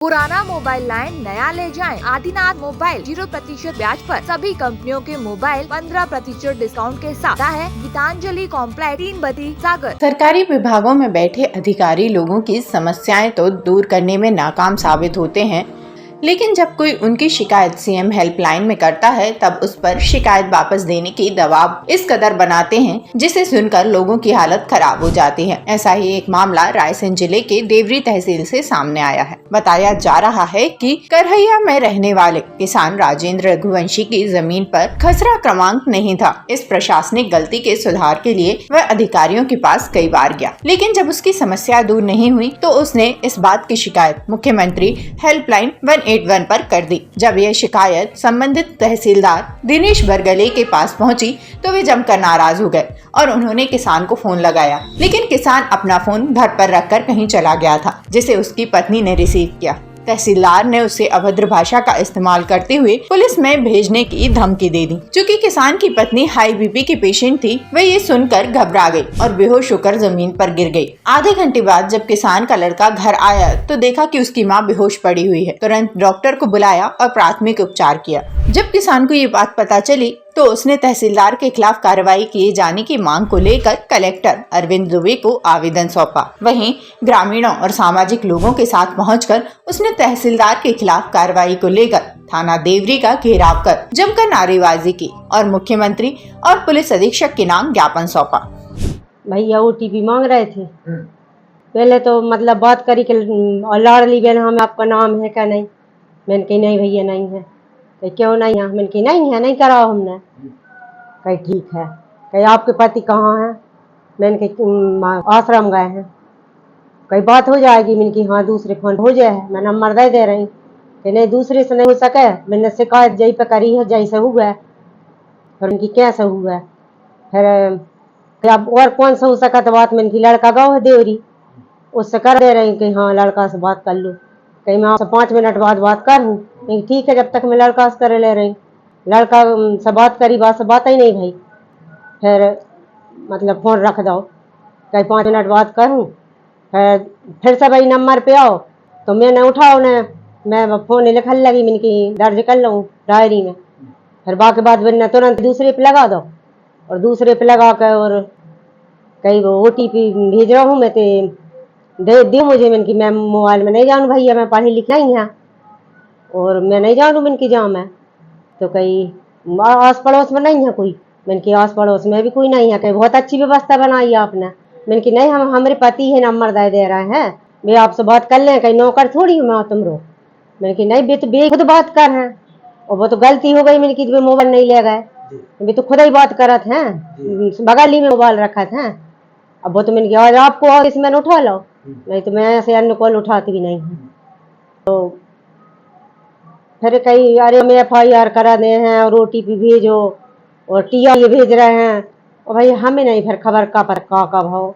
पुराना mobile line नया ले जाएं। आदिनाथ मोबाइल 0% ब्याज पर सभी कंपनियों के मोबाइल 15% डिस्काउंट के साथ है। गीतांजलि कॉम्प्लेक्स 3 बती सागर। सरकारी विभागों में बैठे अधिकारी लोगों की समस्याएं तो दूर करने में नाकाम साबित होते हैं, लेकिन जब कोई उनकी शिकायत सीएम हेल्पलाइन में करता है तब उस पर शिकायत वापस देने की दबाव इस कदर बनाते हैं जिसे सुनकर लोगों की हालत खराब हो जाती है। ऐसा ही एक मामला रायसेन जिले के देवरी तहसील से सामने आया है। बताया जा रहा है कि करहैया में रहने वाले किसान राजेंद्र रघुवंशी की जमीन पर खसरा क्रमांक नहीं था। इस प्रशासनिक गलती के सुधार के लिए वह अधिकारियों के पास कई बार गया, लेकिन जब उसकी समस्या दूर नहीं हुई तो उसने इस बात की शिकायत मुख्यमंत्री हेल्पलाइन 181 पर कर दी। जब यह शिकायत संबंधित तहसीलदार दिनेश बरगले के पास पहुंची तो वे जमकर नाराज हो गए और उन्होंने किसान को फोन लगाया, लेकिन किसान अपना फोन घर पर रखकर कहीं चला गया था, जिसे उसकी पत्नी ने रिसीव किया। तहसीलदार ने उसे अभद्र भाषा का इस्तेमाल करते हुए पुलिस में भेजने की धमकी दे दी। चूँकि किसान की पत्नी हाई बीपी की पेशेंट थी, वह ये सुनकर घबरा गई और बेहोश होकर जमीन पर गिर गई। आधे घंटे बाद जब किसान का लड़का घर आया तो देखा कि उसकी मां बेहोश पड़ी हुई है। तुरंत डॉक्टर को बुलाया और प्राथमिक उपचार किया। जब किसान को ये बात पता चली तो उसने तहसीलदार के खिलाफ कार्रवाई किए जाने की मांग को लेकर कलेक्टर अरविंद दुबे को आवेदन सौंपा। वहीं ग्रामीणों और सामाजिक लोगों के साथ पहुंचकर उसने तहसीलदार के खिलाफ कार्रवाई को लेकर थाना देवरी का घेराव कर जमकर नारेबाजी की और मुख्यमंत्री और पुलिस अधीक्षक के नाम ज्ञापन सौंपा। भैया ओटीपी मांग रहे थे। पहले तो मतलब बात करी कि लाडली बहन हम आपका नाम है क्या? नहीं। मैंने कही नहीं भैया नहीं है। कही क्यों नहीं है? मैंने कही नहीं है, नहीं कराओ हमने। कही ठीक है। कही आपके पति कहाँ हैं? मैंने कही आश्रम गए हैं। कई बात हो जाएगी। मैंने कही हाँ दूसरे फोन हो जाए, मैं नंबर दे रही। कि नहीं दूसरे से नहीं हो सके। मैंने शिकायत जही पे करी है जही से हुआ है। फिर उनकी कैसे हुआ है? फिर अब और कौन सा हो सका तो बात। मैंने की लड़का गाँव है देवरी, उससे कर दे रही कि हाँ लड़का से बात कर लो। कहीं मैं आपसे 5 मिनट बाद बात कर हूँ। ठीक है, जब तक मैं लड़का से कर ले रही। लड़का से बात करी, बात से बात ही नहीं भाई। फिर मतलब फ़ोन रख दो। कहीं 5 मिनट बात करूँ। फिर से भाई नंबर पे आओ तो मैंने उठाओ ने, मैं फ़ोन लिखने लगी। मैंने की दर्ज कर लूँ डायरी में। फिर बाकी बाद मैंने तुरंत दूसरे पे लगा दो और दूसरे पे लगा कर और कहीं वो OTP भेज रहा हूँ मैं तो दे मुझे। मैंने की मैं मोबाइल में नहीं जानूँ भैया, मैं पढ़ी लिखना ही है और मैं नहीं जानूँ मैंने की जाऊँ मैं। तो कहीं आस पड़ोस में नहीं है कोई। मैंने की आस पड़ोस में भी कोई नहीं है। कहीं बहुत अच्छी व्यवस्था बनाई है आपने। मैंने की नहीं, हम हमारे पति है नंबर दे रहे हैं, वे आपसे बात कर लें। कहीं नौकर थोड़ी हूँ मैं तुमरो। मैंने की नहीं, बे खुद बात कर हैं और वो तो गलती हो गई। मैंने की मोबाइल नहीं ले गए, वे तो खुद ही बात करत हैं, बगल ही में मोबाइल रखत हैं। अब वो तो मैंने कहा आज आपको और इसमें उठा लो, नहीं तो मैं ऐसे अन्य कॉल उठाती भी नहीं हूँ। तो फिर कहीं अरे हमें FIR करा दे हैं और OTP भेजो और TR ये भेज रहे हैं और भाई हमें नहीं फिर खबर का पर का भाव।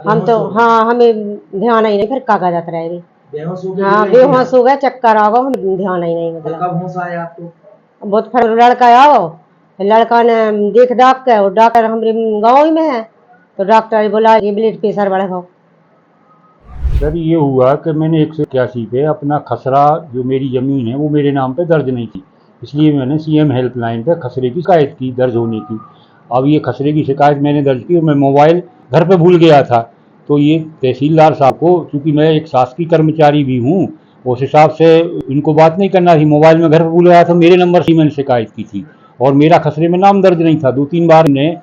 हम तो हाँ हमें ध्यान ही नहीं, फिर का जाता रहेगी। हाँ बेहोश हो गए, चक्कर आ गए, हम ध्यान ही नहीं। मतलब कब होश आया आपको? बहुत फिर लड़का आओ, लड़का ने देख दाख के और डॉक्टर हमारे गाँव ही में है तो डॉक्टर बोला ये ब्लड प्रेशर बढ़ाओ। सर ये हुआ कि मैंने 181 पे अपना खसरा जो मेरी ज़मीन है वो मेरे नाम पे दर्ज नहीं थी, इसलिए मैंने सीएम हेल्पलाइन पे खसरे की शिकायत की दर्ज होने की। अब ये खसरे की शिकायत मैंने दर्ज की और मैं मोबाइल घर पे भूल गया था। तो ये तहसीलदार साहब को, चूँकि मैं एक शासकीय कर्मचारी भी हूँ, उस हिसाब से इनको बात नहीं करना थी। मोबाइल में घर पर भूल गया था, मेरे नंबर से मैंने शिकायत की थी और मेरा खसरे में नाम दर्ज नहीं था। 2-3 बार ने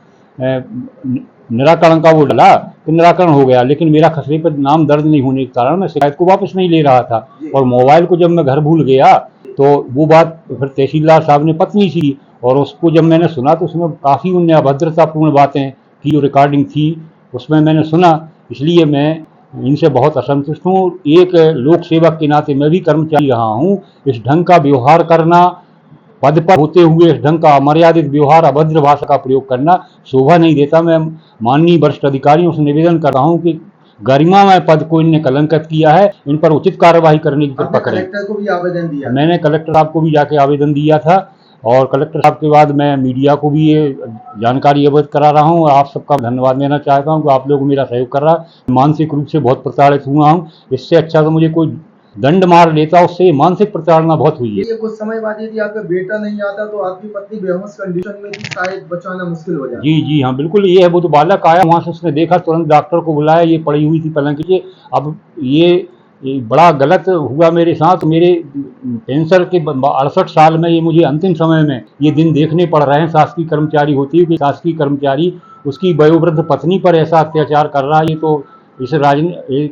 निराकरण का वो डाला तो निराकरण हो गया, लेकिन मेरा खसरे पर नाम दर्ज नहीं होने के कारण मैं शिकायत को वापस नहीं ले रहा था। और मोबाइल को जब मैं घर भूल गया तो वो बात फिर तहसीलदार साहब ने पत्नी सी, और उसको जब मैंने सुना तो उसमें काफ़ी उनने अभद्रतापूर्ण बातें की, जो रिकॉर्डिंग थी उसमें मैंने सुना। इसलिए मैं इनसे बहुत असंतुष्ट हूँ। एक लोक सेवक के नाते मैं भी कर्मचारी रहा हूँ। इस ढंग का व्यवहार करना, पद पर होते हुए इस ढंग का अमर्यादित व्यवहार, अभद्र भाषा का प्रयोग करना शोभा नहीं देता। मैं माननीय वरिष्ठ अधिकारियों से निवेदन कर रहा हूं कि गरिमामय पद को इनने कलंकित किया है, इन पर उचित कार्यवाही करने की कृपा करें। कलेक्टर को भी आवेदन दिया? मैंने कलेक्टर साहब को भी जाके आवेदन दिया था और कलेक्टर साहब के बाद मैं मीडिया को भी ये जानकारी अवगत करा रहा हूँ। आप सबका धन्यवाद देना चाहता हूँ कि आप लोग मेरा सहयोग कर रहा है। मानसिक रूप से बहुत प्रताड़ित हुआ हूँ। इससे अच्छा तो मुझे कोई दंड मार लेता, उससे मानसिक प्रताड़ना बहुत हुई है। ये कुछ समय बाद यदि आपका बेटा नहीं आता तो आपकी पत्नी बेहोश कंडीशन में थी, शायद बचाना मुश्किल हो जाता। जी हाँ, बिल्कुल ये है। वो तो बालक आया वहाँ से, उसने देखा, तुरंत डॉक्टर को बुलाया, ये पड़ी हुई थी पलंग के। अब ये बड़ा गलत हुआ मेरे साथ। मेरे पेंशन के 68 साल में ये मुझे अंतिम समय में ये दिन देखने पड़ रहे हैं। शासकीय कर्मचारी होती है कि शासकीय कर्मचारी उसकी वयोवृद्ध पत्नी पर ऐसा अत्याचार कर रहा है। ये तो इस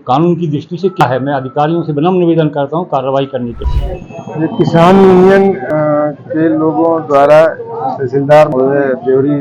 कानून की दृष्टि से क्या है। मैं अधिकारियों से विनम्र निवेदन करता हूँ कार्रवाई करने के लिए। ये किसान यूनियन के लोगों द्वारा तहसीलदार महोदय देवरी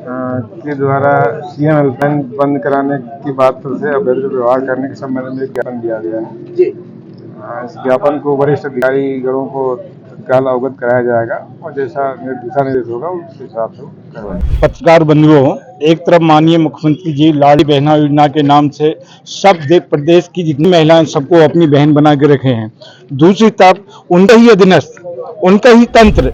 के द्वारा सीएम हेल्पलाइन बंद कराने की बात से अवैध व्यवहार करने के संबंध में एक ज्ञापन दिया गया है जी। इस ज्ञापन को वरिष्ठ अधिकारी गणों को तत्काल अवगत कराया जाएगा और जैसा दिशा निर्देश होगा उस हिसाब से करवाएंगे। पत्रकार बंधुओं, एक तरफ माननीय मुख्यमंत्री जी लाडली बहना योजना के नाम से सब प्रदेश की जितनी महिलाएं सबको अपनी बहन बना के रखे हैं। दूसरी तरफ उनका ही अधीनस्थ, उनका ही तंत्र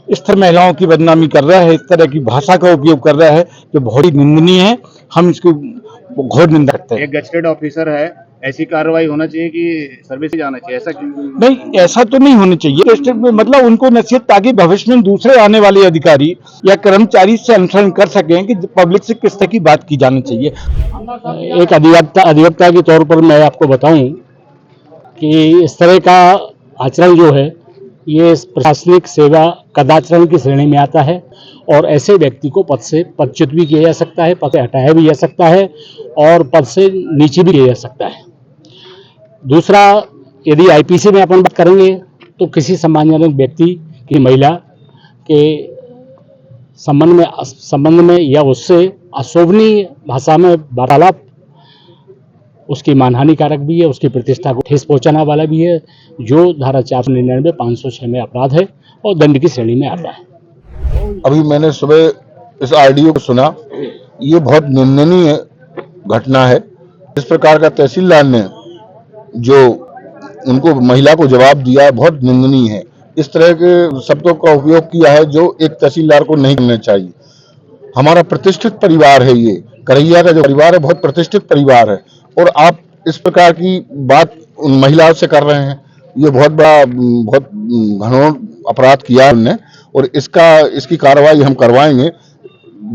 इस तरह महिलाओं की बदनामी कर रहा है, इस तरह की भाषा का उपयोग कर रहा है जो बहुत ही निंदनीय है। हम इसको घोर निंदा करते हैं। एक गजटेड ऑफिसर है, ऐसी कार्रवाई होना चाहिए कि सर्विस से जाना चाहिए, ऐसा क्यों? नहीं, ऐसा तो नहीं होना चाहिए। मतलब उनको नसीहत, ताकि भविष्य में दूसरे आने वाले अधिकारी या कर्मचारी से अनुसरण कर सकें कि पब्लिक से किस तरह की बात की जानी चाहिए। एक अधिवक्ता के तौर पर मैं आपको बताऊं कि इस तरह का आचरण जो है ये प्रशासनिक सेवा कदाचरण की श्रेणी में आता है और ऐसे व्यक्ति को पद से पदच्युत भी किया जा सकता है, पद से हटाया भी जा सकता है और पद से नीचे भी किया जा सकता है। दूसरा, यदि आईपीसी में अपन बात करेंगे तो किसी सम्मानजनक व्यक्ति की महिला के संबंध में या उससे अशोभनीय भाषा में वार्तालाप उसकी मानहानि कारक भी है, उसकी प्रतिष्ठा को ठेस पहुंचाने वाला भी है, जो धारा 499 506 में अपराध है और दंड की श्रेणी में आता है। अभी मैंने सुबह इस आरडीओ को सुना, ये बहुत निंदनीय घटना है। इस प्रकार का तहसीलदार ने जो उनको महिला को जवाब दिया बहुत निंदनीय है। इस तरह के शब्दों का उपयोग किया है जो एक तहसीलदार को नहीं करना चाहिए। हमारा प्रतिष्ठित परिवार है, ये करैया का जो परिवार है बहुत प्रतिष्ठित परिवार है और आप इस प्रकार की बात उन महिलाओं से कर रहे हैं। ये बहुत घनोर अपराध किया है उन्होंने और इसकी कार्रवाई हम करवाएंगे।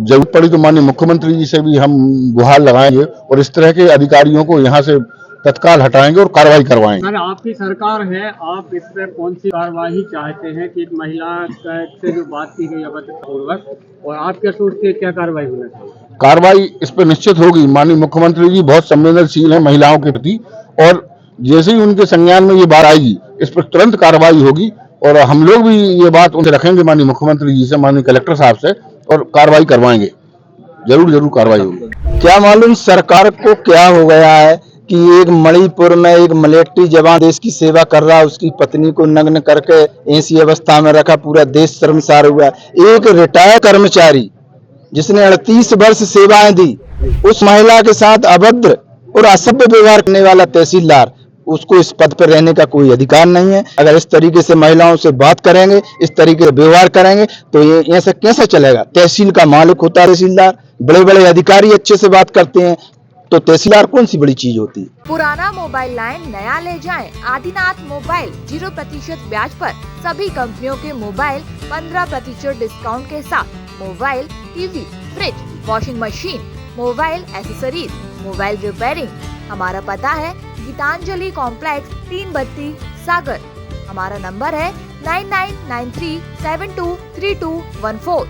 जरूरत पड़ी तो माननीय मुख्यमंत्री जी से भी हम गुहार लगाएंगे और इस तरह के अधिकारियों को यहाँ से तत्काल हटाएंगे और कार्रवाई करवाएंगे। सर, आपकी सरकार है, आप इस पर कौन सी कार्रवाई चाहते हैं कि एक महिला से जो बात की गई अभद्रपूर्वक, और आप क्या सोचते हैं क्या कार्रवाई होना चाहिए? कार्रवाई इस पर निश्चित होगी। माननीय मुख्यमंत्री जी बहुत संवेदनशील हैं महिलाओं के प्रति और जैसे ही उनके संज्ञान में ये बात आएगी इस पर तुरंत कार्रवाई होगी और हम लोग भी ये बात उनसे रखेंगे माननीय मुख्यमंत्री जी से, माननीय कलेक्टर साहब से, और कार्रवाई करवाएंगे। जरूर कार्रवाई होगी। क्या मालूम सरकार को क्या हो गया है कि एक मणिपुर में एक मिलिट्री जवान देश की सेवा कर रहा है, उसकी पत्नी को नग्न करके ऐसी अवस्था में रखा, पूरा देश शर्मसार हुआ। एक रिटायर्ड कर्मचारी जिसने 38 वर्ष सेवाएं दी, उस महिला के साथ अभद्र और असभ्य व्यवहार करने वाला तहसीलदार, उसको इस पद पर रहने का कोई अधिकार नहीं है। अगर इस तरीके से महिलाओं से बात करेंगे, इस तरीके से व्यवहार करेंगे तो ये ऐसा कैसे चलेगा? तहसील का मालिक होता है तहसीलदार, बड़े बड़े अधिकारी अच्छे से बात करते हैं तो तहसीलदार कौन सी बड़ी चीज होती है? पुराना मोबाइल लाइन नया ले जाएं। आदिनाथ मोबाइल 0% ब्याज पर सभी कंपनियों के मोबाइल 15% डिस्काउंट के साथ mobile, TV, fridge, washing machine, mobile accessories, mobile repairing. हमारा पता है गीतांजलि कॉम्प्लेक्स 3 बत्ती सागर। हमारा नंबर है 9993723214।